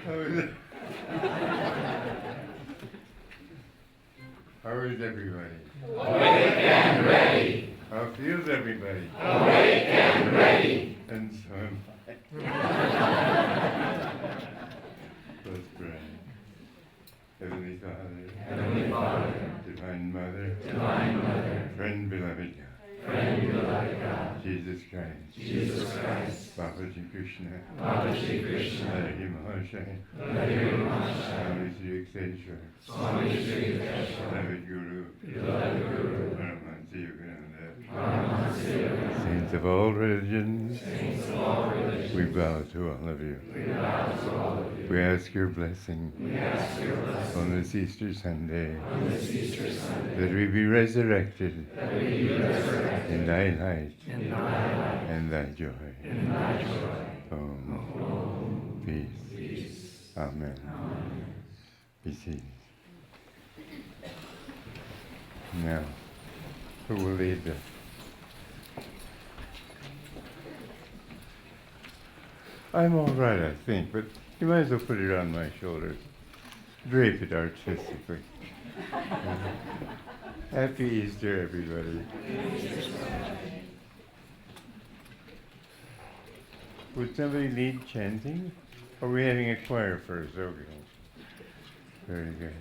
How is everybody? Awake and ready. How feels everybody? Awake and ready. And so am I. Let's pray. Heavenly Father, Divine Mother, Friend beloved God, Jesus Christ, Babaji Krishna, Hare Mahashaya, Swami Sri Yukteswar, Beloved Guru, Paramhansa Yogananda, Saints of all religions, we bow to all of you. We ask your blessing on this Easter Sunday, that we be resurrected in thy light and thy joy. Om. Peace. Amen. Be seated. Now, who will lead the... I'm all right, I think, but you might as well put it on my shoulders. Drape it artistically. Happy Easter, everybody. Would somebody lead chanting? Or are we having a choir first? Okay. Very good.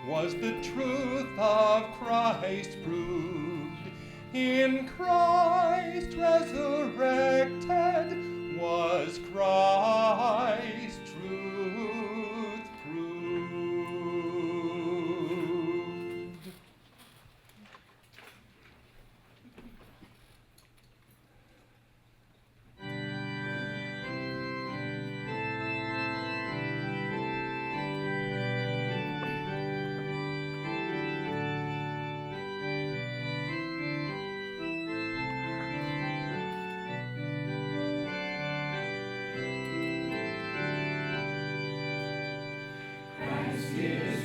Was the truth of Christ proved? In Christ resurrected was Christ's truth proved.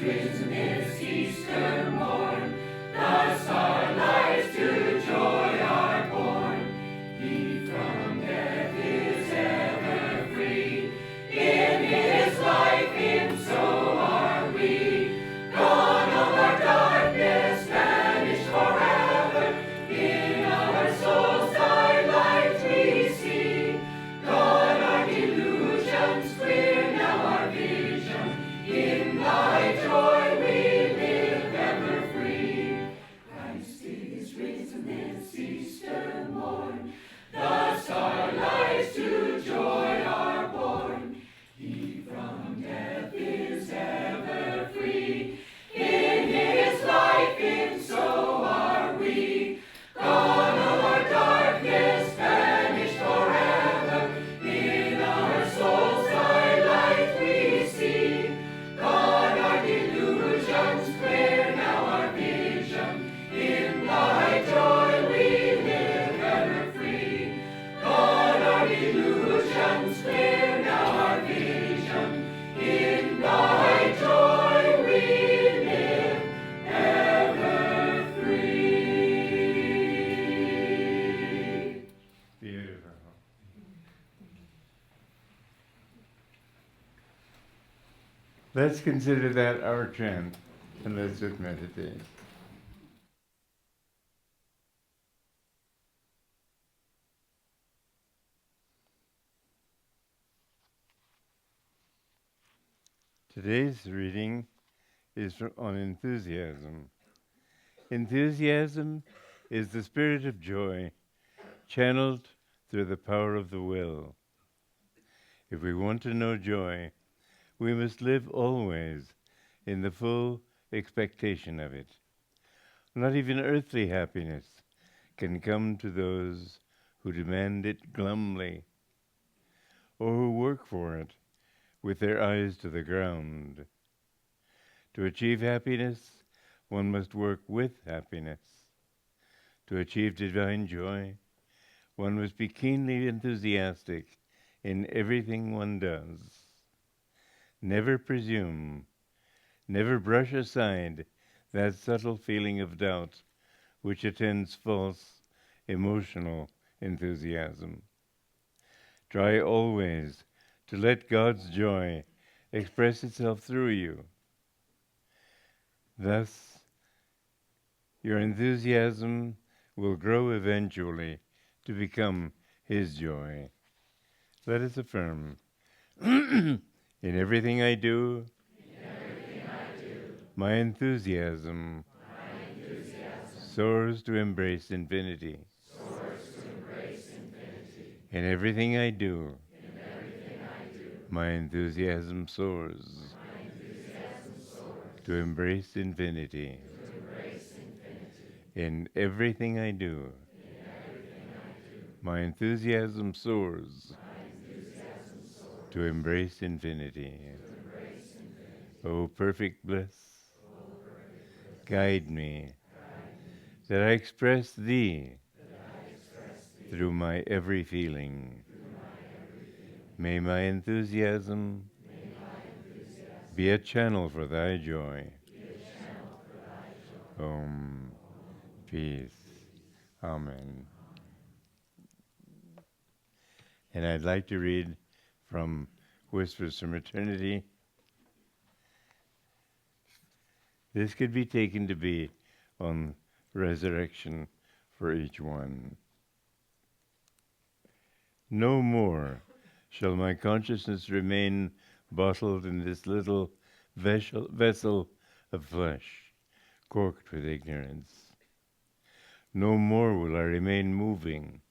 Risen this Easter morn, thus our lives to joy are born. He from death is ever free, in his life in so are we. Gone all our darkness, vanished forever, in our souls thy light we see. Gone our delusions, clear now our vision, in thy joy we live ever free. Christ is risen this Easter morn, thus our lives to joy are born. He from death is ever free, in his life in so are we. Gone all our darkness, vanished forever, in our souls thy light we see. Gone our delusions, clear now our vision, in thy joy we live ever free. Gone our delusions, clear now our vision, in thy joy we live ever free. Beautiful. Let's consider that our chant, and let's just meditate. Today's reading is on enthusiasm. Enthusiasm is the spirit of joy, channeled through the power of the will. If we want to know joy, we must live always in the full expectation of it. Not even earthly happiness can come to those who demand it glumly, or who work for it with their eyes to the ground. To achieve happiness, one must work with happiness. To achieve divine joy, one must be keenly enthusiastic in everything one does. Never presume, never brush aside that subtle feeling of doubt which attends false emotional enthusiasm. Try always to let God's joy express itself through you. Thus, your enthusiasm will grow eventually to become His joy. Let us affirm, in everything I do, my enthusiasm soars to embrace infinity. In everything I do, my enthusiasm soars to embrace infinity. In everything I do, my enthusiasm soars to embrace infinity. O perfect bliss, guide me, that I express Thee through my every feeling. May my enthusiasm be a channel for Thy joy. Om. Peace. Amen. And I'd like to read from Whispers from Eternity. This could be taken to be on resurrection for each one. No more shall my consciousness remain bottled in this little vessel of flesh, corked with ignorance. No more will I remain moving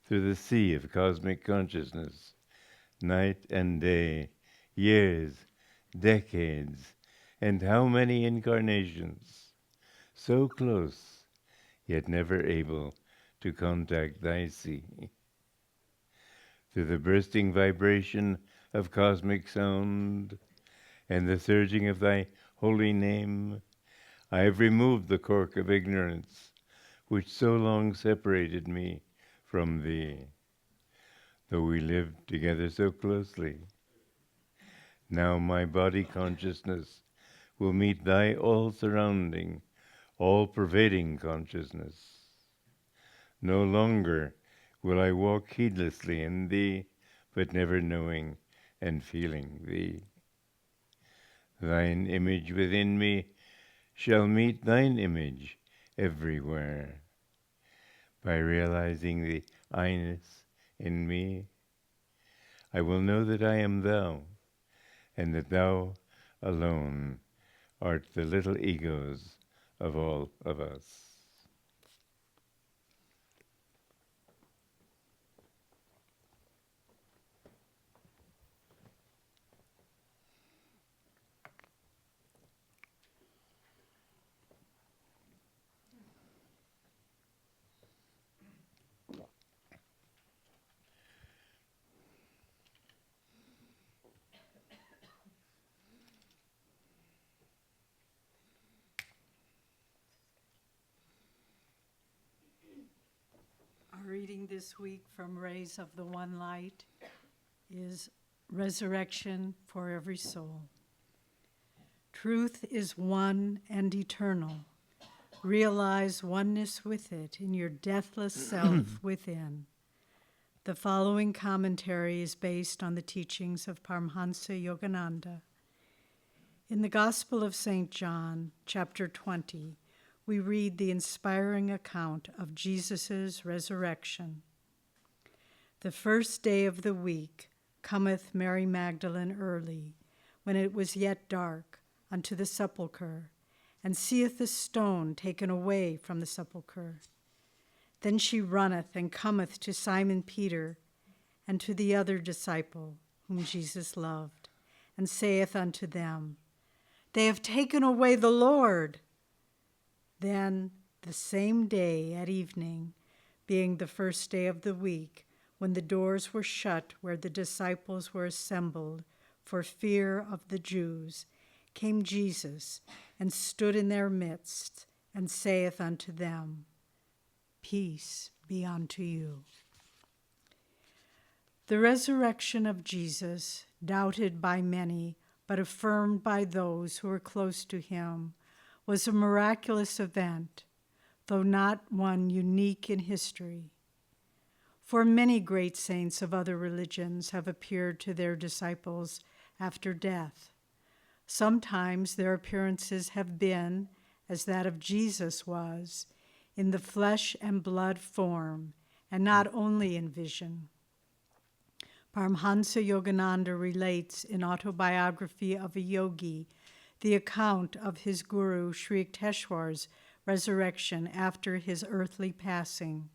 through the sea of cosmic consciousness, night and day, years, decades, and how many incarnations, so close, yet never able to contact Thy sea. Through the bursting vibration of cosmic sound and the surging of Thy holy name, I have removed the cork of ignorance which so long separated me from Thee, though we lived together so closely. Now my body consciousness will meet Thy all-surrounding, all-pervading consciousness. No longer will I walk heedlessly in Thee, but never knowing and feeling Thee. Thine image within me shall meet Thine image everywhere. By realizing the I-ness in me, I will know that I am Thou, and that Thou alone art the little egos of all of us. Our reading this week from Rays of the One Light is Resurrection for Every Soul. Truth is one and eternal. Realize oneness with it in your deathless self within. The following commentary is based on the teachings of Paramhansa Yogananda. In the Gospel of St. John, chapter 20, we read the inspiring account of Jesus' resurrection. The first day of the week cometh Mary Magdalene early, when it was yet dark, unto the sepulchre, and seeth the stone taken away from the sepulchre. Then she runneth and cometh to Simon Peter and to the other disciple whom Jesus loved, and saith unto them, They have taken away the Lord. Then the same day at evening, being the first day of the week, when the doors were shut where the disciples were assembled for fear of the Jews, came Jesus and stood in their midst, and saith unto them, Peace be unto you. The resurrection of Jesus, doubted by many, but affirmed by those who were close to him, was a miraculous event, though not one unique in history. For many great saints of other religions have appeared to their disciples after death. Sometimes their appearances have been, as that of Jesus was, in the flesh and blood form, and not only in vision. Paramhansa Yogananda relates in Autobiography of a Yogi the account of his guru Sri Yukteswar's resurrection after his earthly passing.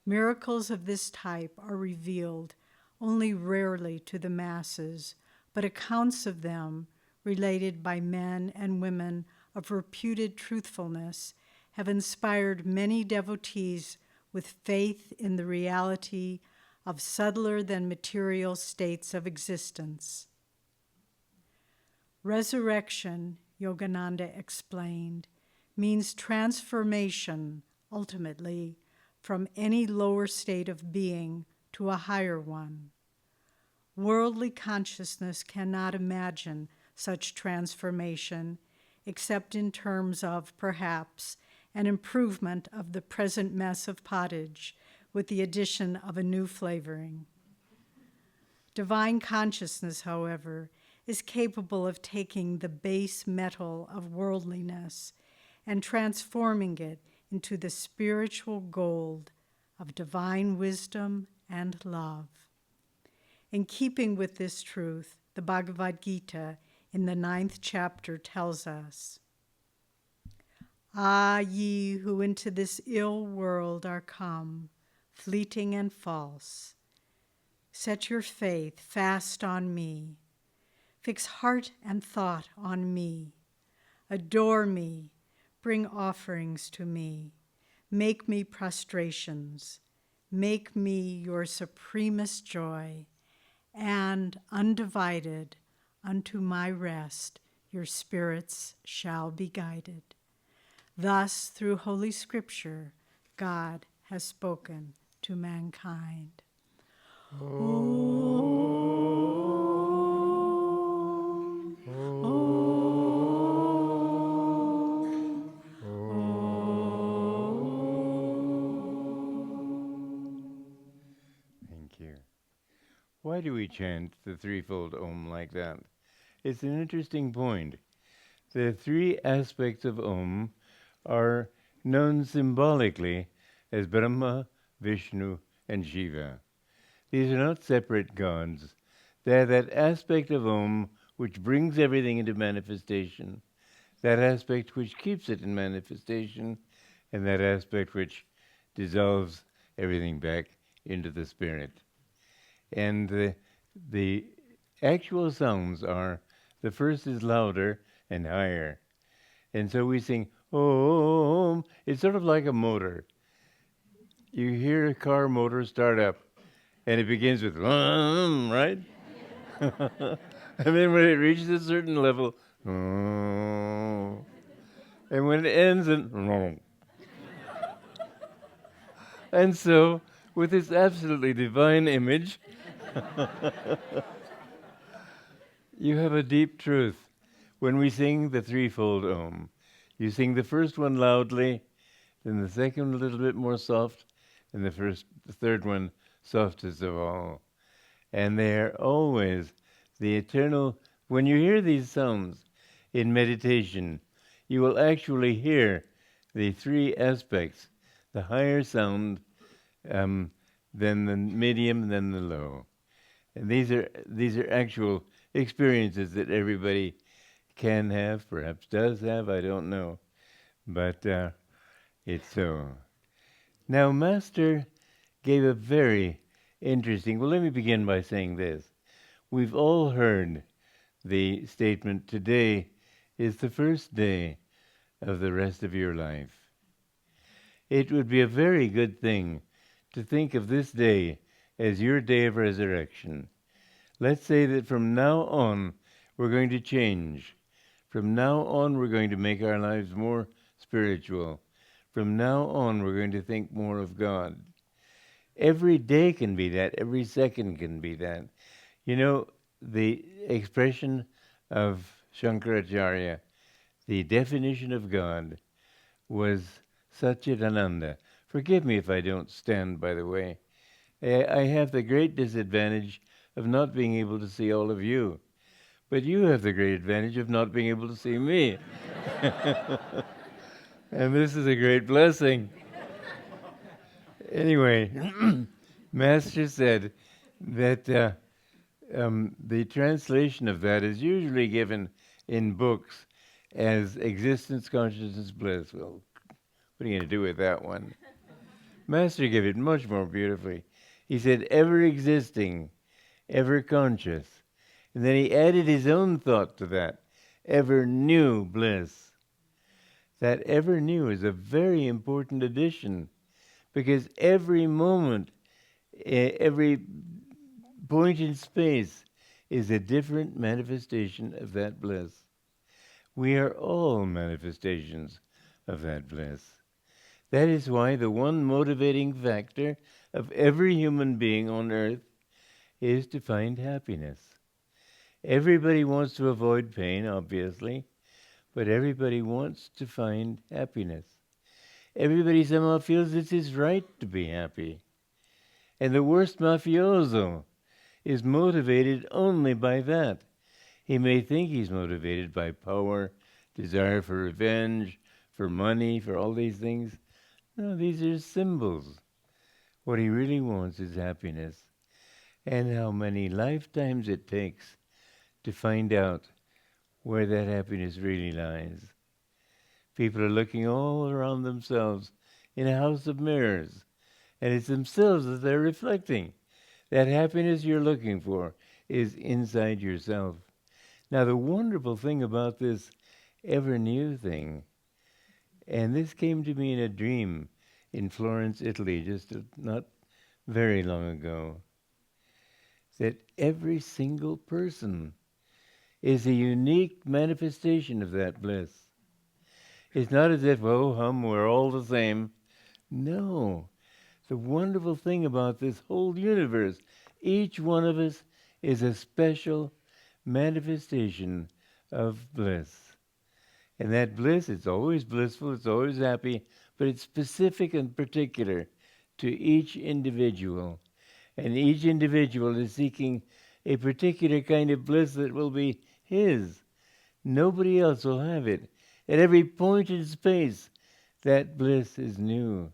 Miracles of this type are revealed only rarely to the masses, but accounts of them, related by men and women of reputed truthfulness, have inspired many devotees with faith in the reality of subtler than material states of existence. Resurrection, Yogananda explained, means transformation, ultimately, from any lower state of being to a higher one. Worldly consciousness cannot imagine such transformation, except in terms of, perhaps, an improvement of the present mess of pottage with the addition of a new flavoring. Divine consciousness, however, is capable of taking the base metal of worldliness and transforming it into the spiritual gold of divine wisdom and love. In keeping with this truth, the Bhagavad Gita in the 9th chapter tells us, Ah, ye who into this ill world are come, fleeting and false, set your faith fast on me. Fix heart and thought on me. Adore me. Bring offerings to me. Make me prostrations. Make me your supremest joy. And undivided unto my rest, your spirits shall be guided. Thus, through Holy Scripture, God has spoken to mankind. Thank you. Why do we chant the Threefold Ohm like that? It's an interesting point. The three aspects of Om are known symbolically as Brahma, Vishnu, and Shiva. These are not separate gods. They're that aspect of Om which brings everything into manifestation, that aspect which keeps it in manifestation, and that aspect which dissolves everything back into the spirit. And the actual sounds are, the first is louder and higher. And so we sing, Om. It's sort of like a motor. You hear a car motor start up, and it begins with, right? And then when it reaches a certain level, and when it ends, and so, with this absolutely divine image, you have a deep truth. When we sing the Threefold Ohm, you sing the first one loudly, then the second a little bit more soft, and the third one softest of all. And they are always the eternal. When you hear these sounds in meditation, you will actually hear the three aspects: the higher sound, then the medium, then the low. And these are actual experiences that everybody can have, perhaps does have, I don't know. But it's so. Now, Master gave a very interesting, well, let me begin by saying this. We've all heard the statement, today is the first day of the rest of your life. it would be a very good thing to think of this day as your day of resurrection. Let's say that from now on, we're going to change. From now on, we're going to make our lives more spiritual. From now on, we're going to think more of God. Every day can be that. Every second can be that. You know, the expression of Shankaracharya, the definition of God, was Ananda. Forgive me if I don't stand, by the way. I have the great disadvantage of not being able to see all of you. But you have the great advantage of not being able to see me. And this is a great blessing. Anyway, Master said that the translation of that is usually given in books as existence, consciousness, bliss. Well, what are you going to do with that one? Master gave it much more beautifully. He said, ever existing, ever conscious. And then he added his own thought to that, ever new bliss. That ever new is a very important addition, because every moment, every point in space is a different manifestation of that bliss. We are all manifestations of that bliss. That is why the one motivating factor of every human being on earth is to find happiness. Everybody wants to avoid pain, obviously, but everybody wants to find happiness. Everybody somehow feels it's his right to be happy. And the worst mafioso is motivated only by that. He may think he's motivated by power, desire for revenge, for money, for all these things. No, these are symbols. What he really wants is happiness. And how many lifetimes it takes to find out where that happiness really lies. People are looking all around themselves in a house of mirrors, and it's themselves that they're reflecting. That happiness you're looking for is inside yourself. Now, the wonderful thing about this ever new thing, and this came to me in a dream in Florence, Italy, just not very long ago, that every single person is a unique manifestation of that bliss. It's not as if, oh, we're all the same. No. The wonderful thing about this whole universe, each one of us is a special manifestation of bliss. And that bliss, it's always blissful, it's always happy, but it's specific and particular to each individual. And each individual is seeking a particular kind of bliss that will be his. Nobody else will have it. At every point in space, that bliss is new.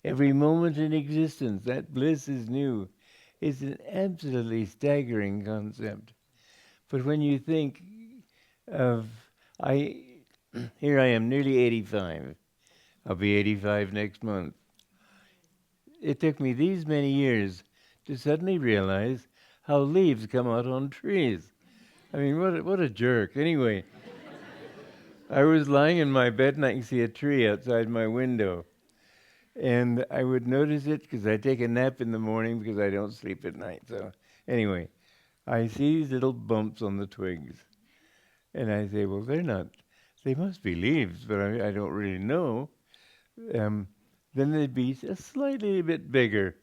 Every moment in existence, that bliss is new. It's an absolutely staggering concept. But when you think of, here I am, nearly 85. I'll be 85 next month. It took me these many years to suddenly realize how leaves come out on trees. I mean, what a jerk. Anyway, I was lying in my bed and I can see a tree outside my window. And I would notice it because I take a nap in the morning because I don't sleep at night. So anyway, I see these little bumps on the twigs. And I say, well, they must be leaves, but I don't really know. Then they'd be a slightly bit bigger,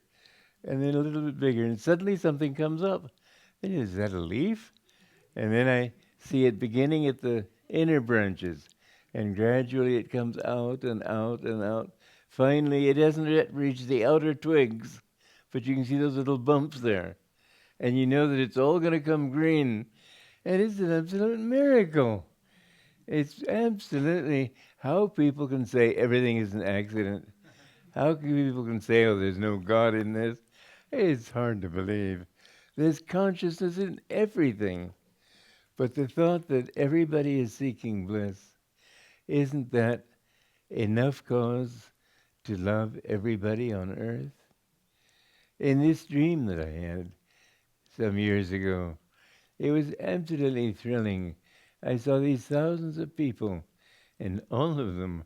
and then a little bit bigger, and suddenly something comes up. Is that a leaf? And then I see it beginning at the inner branches, and gradually it comes out and out and out. Finally, it hasn't yet reached the outer twigs, but you can see those little bumps there. And you know that it's all going to come green. And it's an absolute miracle. It's absolutely how people can say everything is an accident. How people can say, oh, there's no God in this. It's hard to believe. There's consciousness in everything. But the thought that everybody is seeking bliss, isn't that enough cause to love everybody on earth? In this dream that I had some years ago, it was absolutely thrilling. I saw these thousands of people, and all of them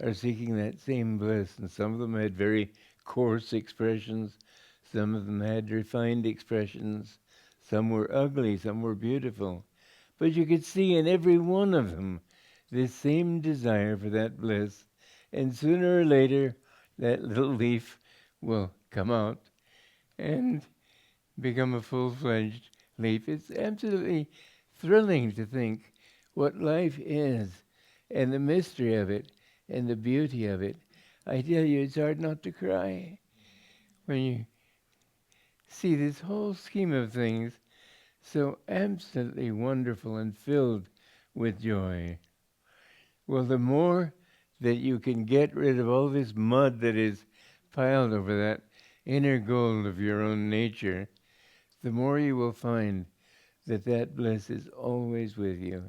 are seeking that same bliss, and some of them had very coarse expressions, some of them had refined expressions, some were ugly, some were beautiful. But you could see in every one of them this same desire for that bliss, and sooner or later that little leaf will come out and become a full-fledged leaf. It's absolutely thrilling to think what life is and the mystery of it and the beauty of it. I tell you, it's hard not to cry when you see this whole scheme of things so absolutely wonderful and filled with joy. Well, the more that you can get rid of all this mud that is piled over that inner gold of your own nature, the more you will find that that bliss is always with you.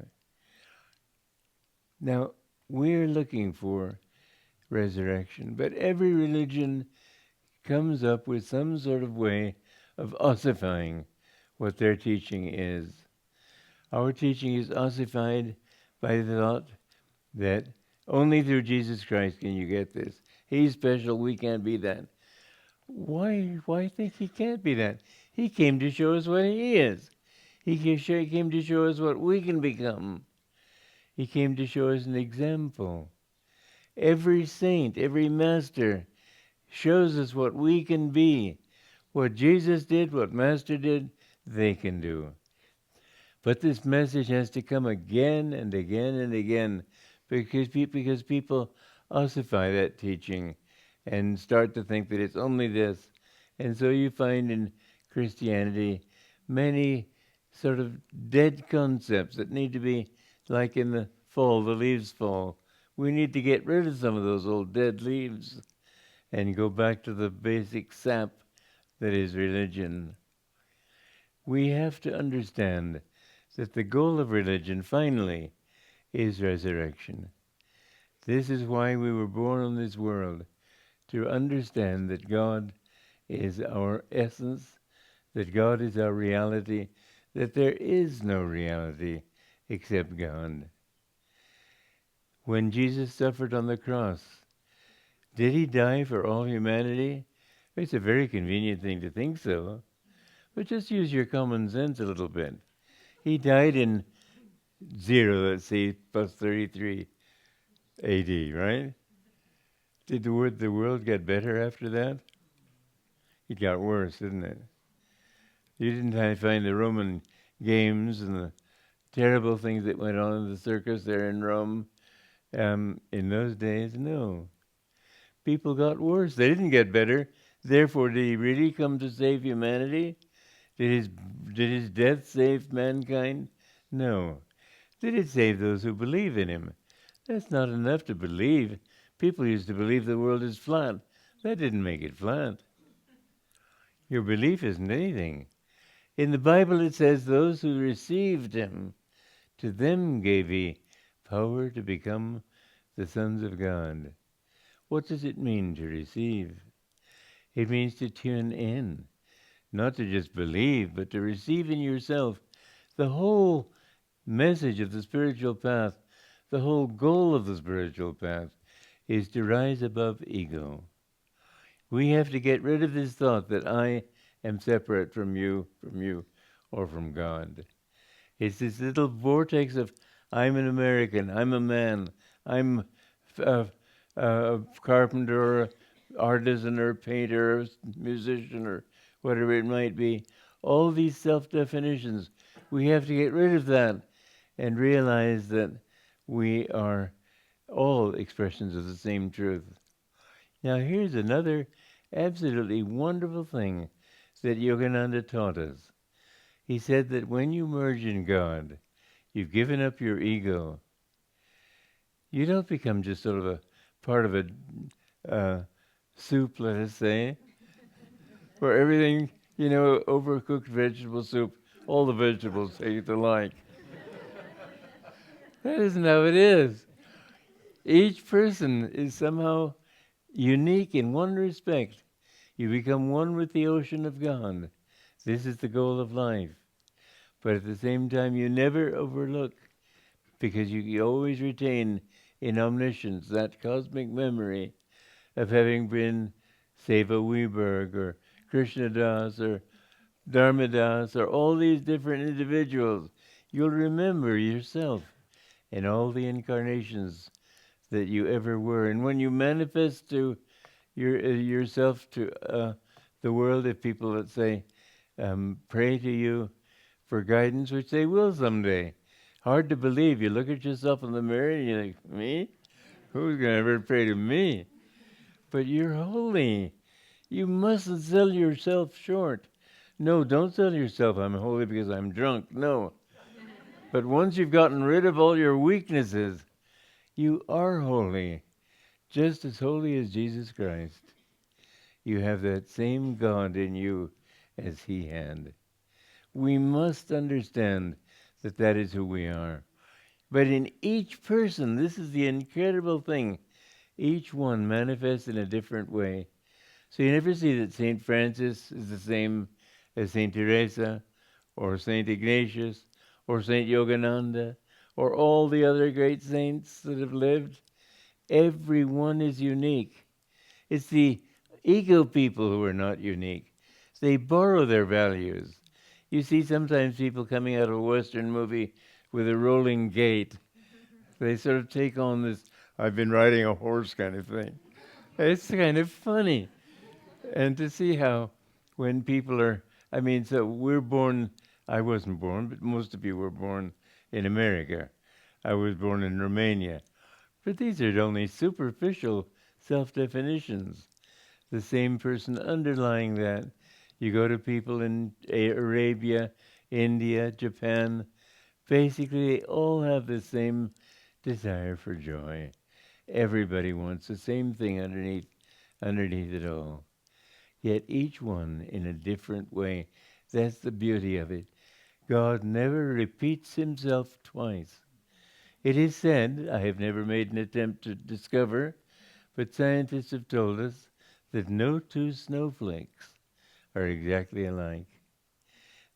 Now, we're looking for resurrection, but every religion comes up with some sort of way of ossifying what their teaching is. Our teaching is ossified by the thought that only through Jesus Christ can you get this. He's special, we can't be that. Why think he can't be that? He came to show us what he is. He came to show us what we can become. He came to show us an example. Every saint, every master shows us what we can be. What Jesus did, what Master did, they can do. But this message has to come again and again and again because people ossify that teaching and start to think that it's only this. And so you find in Christianity many sort of dead concepts that need to be, like in the fall, the leaves fall. We need to get rid of some of those old dead leaves and go back to the basic sap that is religion. We have to understand that the goal of religion, finally, is resurrection. This is why we were born on this world, to understand that God is our essence, that God is our reality, that there is no reality except God. When Jesus suffered on the cross, did he die for all humanity? It's a very convenient thing to think so, but just use your common sense a little bit. He died in 0, let's see, plus 33 AD, right? Did the world get better after that? It got worse, didn't it? You didn't find the Roman games and the terrible things that went on in the circus there in Rome. In those days, no. People got worse. They didn't get better. Therefore, did he really come to save humanity? Did his death save mankind? No. Did it save those who believe in him? That's not enough to believe. People used to believe the world is flat. That didn't make it flat. Your belief isn't anything. In the Bible it says, those who received him, to them gave he power to become the sons of God. What does it mean to receive? It means to tune in, not to just believe, but to receive in yourself. The whole message of the spiritual path, the whole goal of the spiritual path, is to rise above ego. We have to get rid of this thought that I am separate from you, or from God. It's this little vortex of, I'm an American, I'm a man, I'm a carpenter, or an artisan, or a painter, or a musician, or whatever it might be. All these self-definitions, we have to get rid of that and realize that we are all expressions of the same truth. Now here's another absolutely wonderful thing that Yogananda taught us. He said that when you merge in God, you've given up your ego. You don't become just sort of a part of a soup, let us say, where everything, overcooked vegetable soup, all the vegetables taste alike. That isn't how it is. Each person is somehow unique in one respect. You become one with the ocean of God. This is the goal of life. But at the same time, you never overlook, because you always retain in omniscience, that cosmic memory of having been Seva Weberg or Krishna Das or Dharmadas or all these different individuals, you'll remember yourself in all the incarnations that you ever were. And when you manifest to yourself to the world, if people, let's say, pray to you for guidance, which they will someday. Hard to believe. You look at yourself in the mirror and you think, me? Who's going to ever pray to me? But you're holy. You mustn't sell yourself short. No, don't tell yourself I'm holy because I'm drunk. No. But once you've gotten rid of all your weaknesses, you are holy, just as holy as Jesus Christ. You have that same God in you as he had. We must understand that that is who we are. But in each person, this is the incredible thing, each one manifests in a different way. So you never see that St. Francis is the same as St. Teresa or St. Ignatius or St. Yogananda or all the other great saints that have lived. Every one is unique. It's the ego people who are not unique. They borrow their values. You see sometimes people coming out of a Western movie with a rolling gait. They sort of take on this, I've been riding a horse kind of thing. It's kind of funny. And to see how when people are, so we're born, I wasn't born, but most of you were born in America. I was born in Romania. But these are only superficial self-definitions. The same person underlying that. You go to people in Arabia, India, Japan, basically they all have the same desire for joy. Everybody wants the same thing underneath it all. Yet each one in a different way. That's the beauty of it. God never repeats himself twice. It is said, I have never made an attempt to discover, but scientists have told us that no two snowflakes are exactly alike.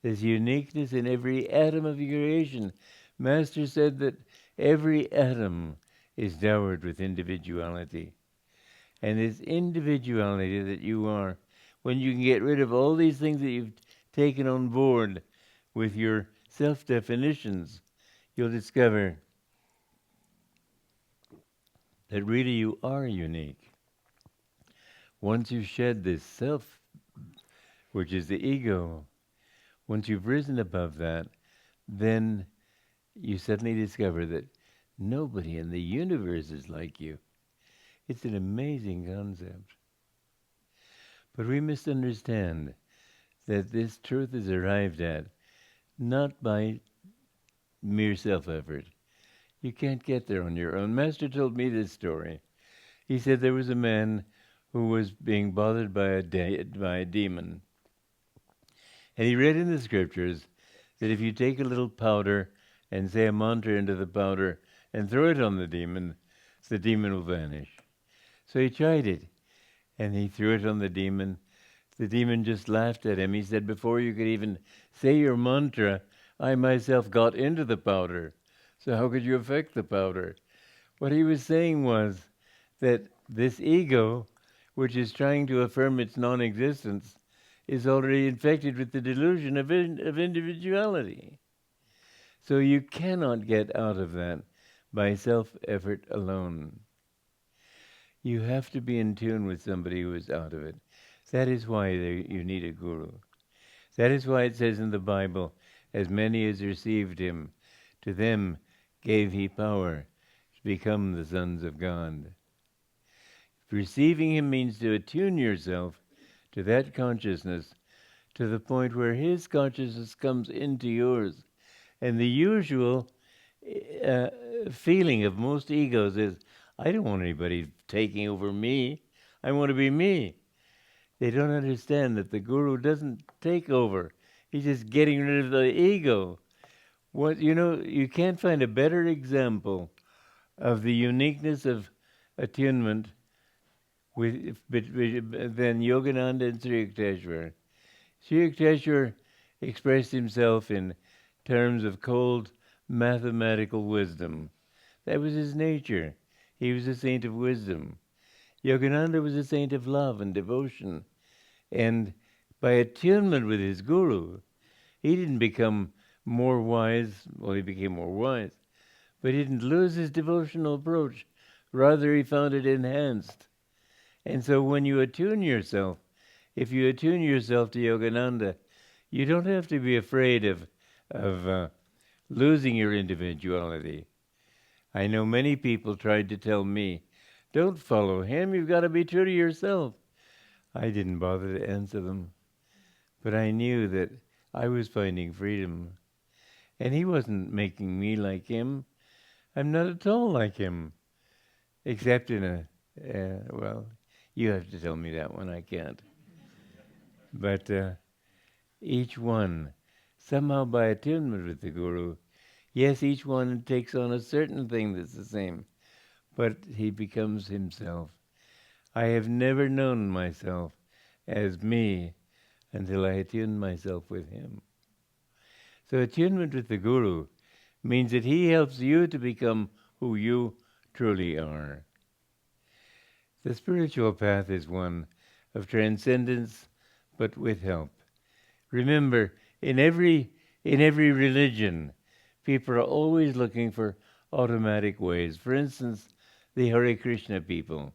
There's uniqueness in every atom of creation. Master said that every atom is dowered with individuality. And it's individuality that you are. When you can get rid of all these things that you've taken on board with your self-definitions, you'll discover that really you are unique. Once you shed this self, which is the ego, once you've risen above that, then you suddenly discover that nobody in the universe is like you. It's an amazing concept. But we must understand that this truth is arrived at not by mere self-effort. You can't get there on your own. Master told me this story. He said there was a man who was being bothered by a demon. And he read in the scriptures that if you take a little powder and say a mantra into the powder and throw it on the demon will vanish. So he tried it, and he threw it on the demon. The demon just laughed at him. He said, before you could even say your mantra, I myself got into the powder. So how could you affect the powder? What he was saying was that this ego, which is trying to affirm its non-existence, is already infected with the delusion of individuality. So you cannot get out of that by self-effort alone. You have to be in tune with somebody who is out of it. That is why you need a guru. That is why it says in the Bible, as many as received him, to them gave he power to become the sons of God. Receiving him means to attune yourself to that consciousness to the point where his consciousness comes into yours. And the usual feeling of most egos is, I don't want anybody taking over me. I want to be me. They don't understand that the guru doesn't take over. He's just getting rid of the ego. You can't find a better example of the uniqueness of attunement than Yogananda and Sri Yukteswar. Sri Yukteswar expressed himself in terms of cold mathematical wisdom. That was his nature. He was a saint of wisdom. Yogananda was a saint of love and devotion. And by attunement with his guru, he didn't become more wise. Well, he became more wise. But he didn't lose his devotional approach. Rather, he found it enhanced. And so when you attune yourself, if you attune yourself to Yogananda, you don't have to be afraid of losing your individuality. I know many people tried to tell me, don't follow him, you've got to be true to yourself. I didn't bother to answer them. But I knew that I was finding freedom. And he wasn't making me like him. I'm not at all like him. Except in well, you have to tell me that one, I can't. But each one, somehow by attunement with the Guru, yes, each one takes on a certain thing that's the same, but he becomes himself. I have never known myself as me until I attuned myself with him. So attunement with the Guru means that he helps you to become who you truly are. The spiritual path is one of transcendence, but with help. Remember, in every religion, people are always looking for automatic ways. For instance, the Hare Krishna people.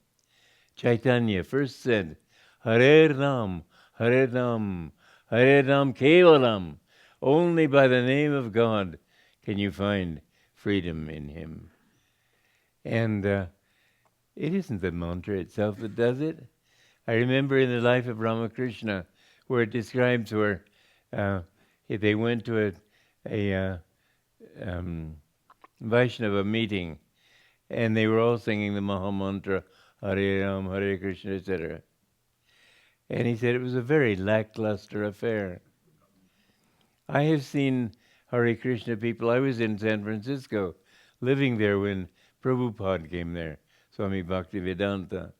Chaitanya first said, Hare Nam, Hare Nam, Hare Nam Kevalam. Only by the name of God can you find freedom in him. And it isn't the mantra itself that does it. I remember in the life of Ramakrishna, where it describes where if they went to a Vaishnava meeting, and they were all singing the Maha Mantra, Hare Ram, Hare Krishna, etc. And he said it was a very lackluster affair. I have seen Hare Krishna people. I was in San Francisco, living there when Prabhupada came there, Swami Bhaktivedanta.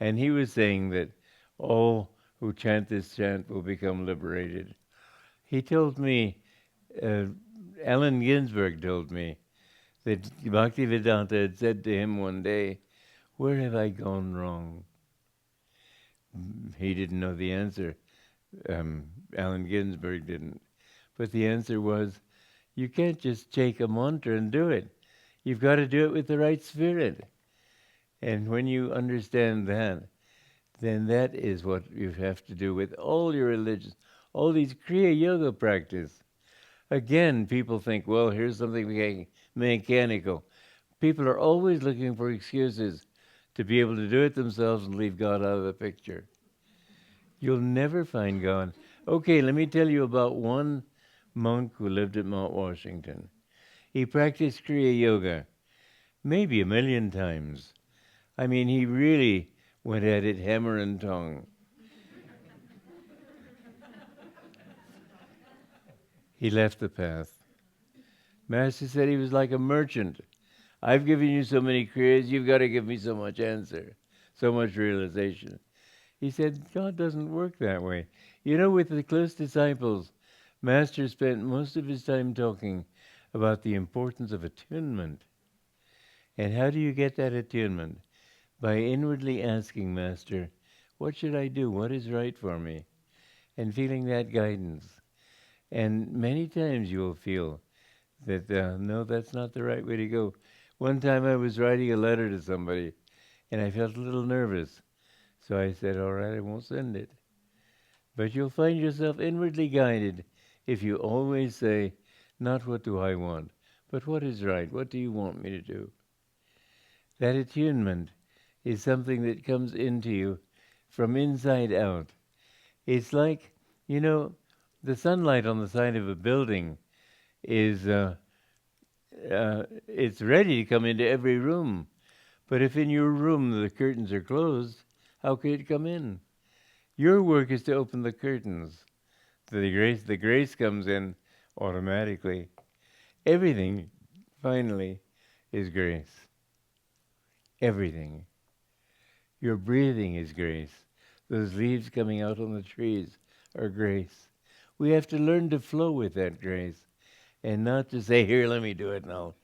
And he was saying that all who chant this chant will become liberated. He told me, Allen Ginsberg told me, that Bhaktivedanta had said to him one day, where have I gone wrong? He didn't know the answer. Allen Ginsberg didn't. But the answer was, you can't just take a mantra and do it. You've got to do it with the right spirit. And when you understand that, then that is what you have to do with all your religions, all these Kriya Yoga practice. Again, people think, well, here's something mechanical. People are always looking for excuses to be able to do it themselves and leave God out of the picture. You'll never find God. Okay, let me tell you about one monk who lived at Mount Washington. He practiced Kriya Yoga maybe 1 million times. I mean, he really went at it hammer and tongue. He left the path. Master said he was like a merchant. I've given you so many kriyas, you've got to give me so much answer, so much realization. He said, God doesn't work that way. You know, with the close disciples, Master spent most of his time talking about the importance of attunement. And how do you get that attunement? By inwardly asking Master, what should I do? What is right for me? And feeling that guidance. And many times you will feel that, no, that's not the right way to go. One time I was writing a letter to somebody, and I felt a little nervous. So I said, all right, I won't send it. But you'll find yourself inwardly guided if you always say, not what do I want, but what is right? What do you want me to do? That attunement is something that comes into you from inside out. It's like, you know, the sunlight on the side of a building is, it's ready to come into every room. But if in your room the curtains are closed, how could it come in? Your work is to open the curtains. The grace comes in automatically. Everything, finally, is grace. Everything. Your breathing is grace. Those leaves coming out on the trees are grace. We have to learn to flow with that grace and not to say, here, let me do it now.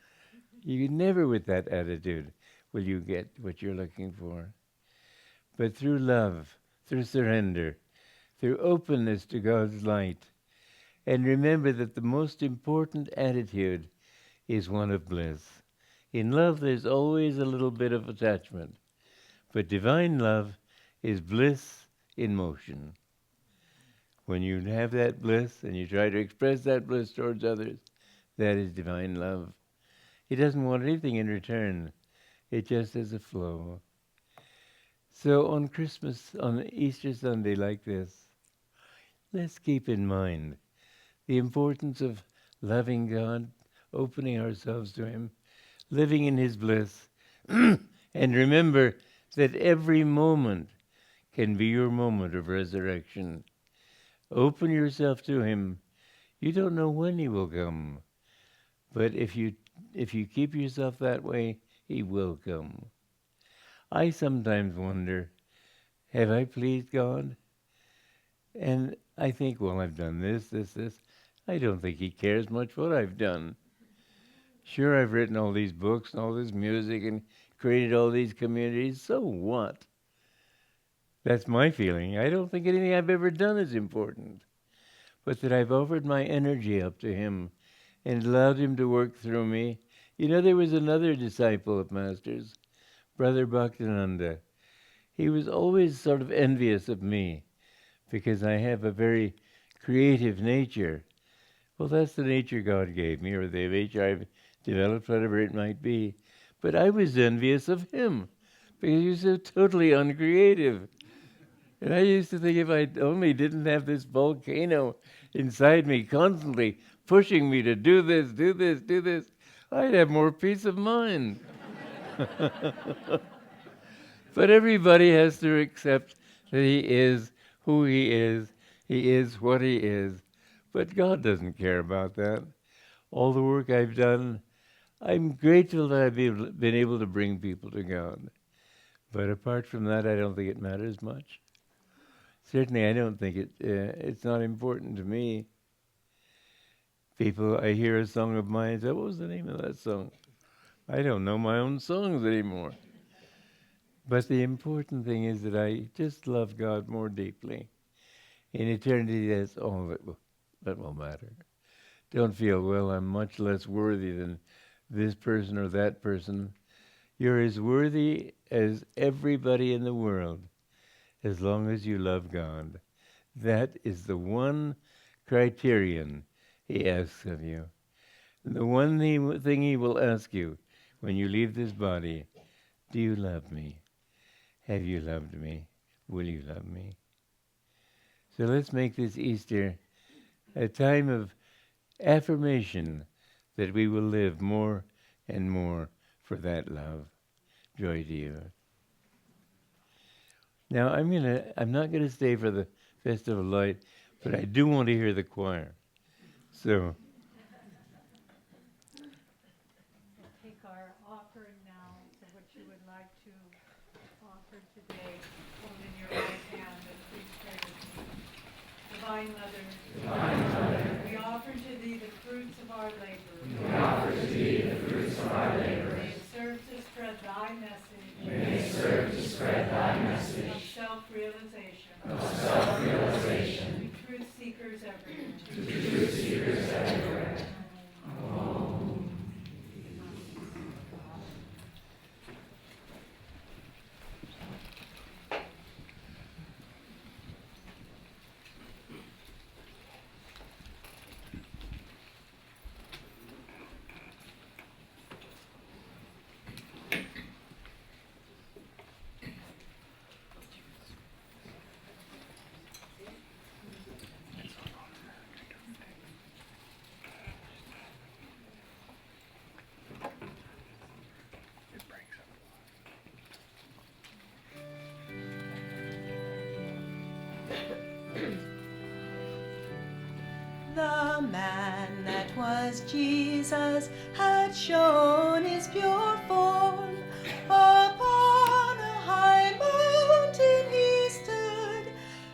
You never with that attitude. will you get what you're looking for. But through love, through surrender, through openness to God's light, and remember that the most important attitude is one of bliss. In love, there's always a little bit of attachment, but divine love is bliss in motion. When you have that bliss and you try to express that bliss towards others, that is divine love. It doesn't want anything in return. It just is a flow. So on Christmas, on Easter Sunday like this, let's keep in mind the importance of loving God, opening ourselves to Him, living in His bliss, and remember that every moment can be your moment of resurrection. Open yourself to Him. You don't know when He will come, but if you keep yourself that way, He will come. I sometimes wonder, have I pleased God? And I think, well, I've done this. I don't think He cares much what I've done. Sure, I've written all these books and all this music and created all these communities. So what? That's my feeling. I don't think anything I've ever done is important, but that I've offered my energy up to Him and allowed Him to work through me. You know, there was another disciple of Master's, Brother Bhaktivedanta. He was always sort of envious of me because I have a very creative nature. Well, that's the nature God gave me, or the nature I've developed, whatever it might be. But I was envious of him because he was so totally uncreative. And I used to think if I only didn't have this volcano inside me constantly pushing me to do this, I'd have more peace of mind. But everybody has to accept that he is who he is what he is. But God doesn't care about that. All the work I've done, I'm grateful that I've been able to bring people to God. But apart from that, I don't think it matters much. Certainly, I don't think it's not important to me. People, I hear a song of mine and say, what was the name of that song? I don't know my own songs anymore. But the important thing is that I just love God more deeply. In eternity, that's all that will matter. Don't feel, well, I'm much less worthy than this person or that person. You're as worthy as everybody in the world as long as you love God. That is the one criterion He asks of you. The one thing He will ask you when you leave this body, do you love me? Have you loved me? Will you love me? So let's make this Easter a time of affirmation that we will live more and more for that love. Joy to you. Now I'm not gonna stay for the Festival of Light, but I do want to hear the choir. So Take our offering now, so what you would like to offer today, hold in your right hand and please pray with me. Divine Mother, we offer to Thee the fruits of our labor. May it serve to spread Thy message. Of self-realization. To truth seekers everywhere. The man that was Jesus had shown his pure form. Upon a high mountain he stood,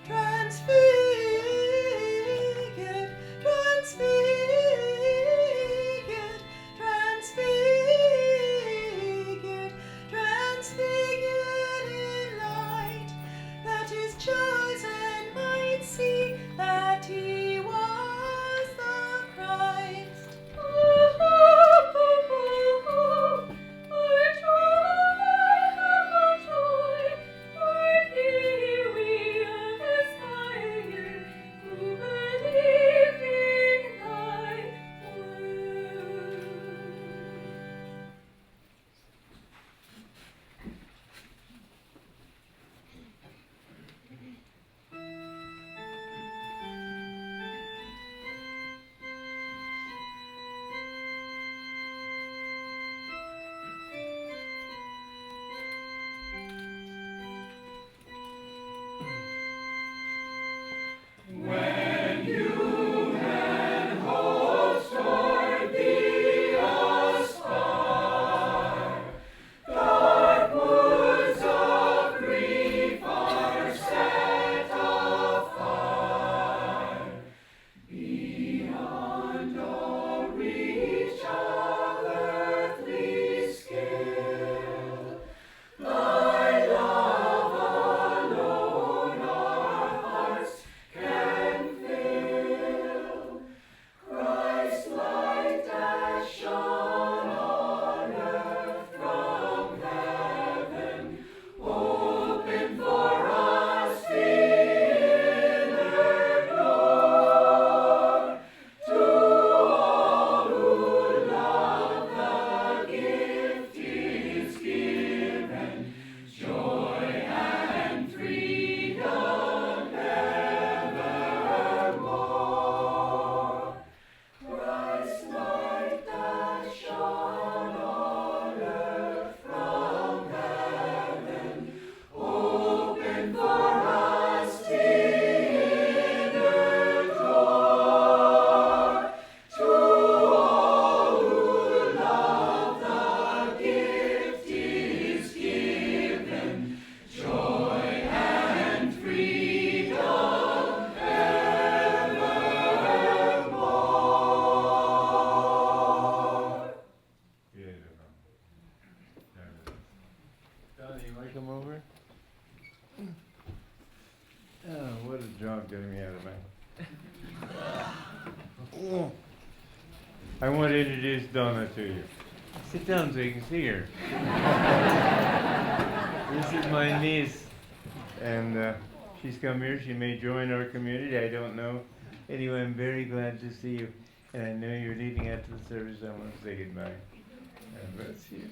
transfigured, transfigured, transfigured, transfigured. job getting me out of bed. I want to introduce Donna to you. Sit down so you can see her. This is my niece, and she's come here. She may join our community. I don't know. Anyway, I'm very glad to see you, and I know you're leading after the service. I want to say goodbye. God bless you.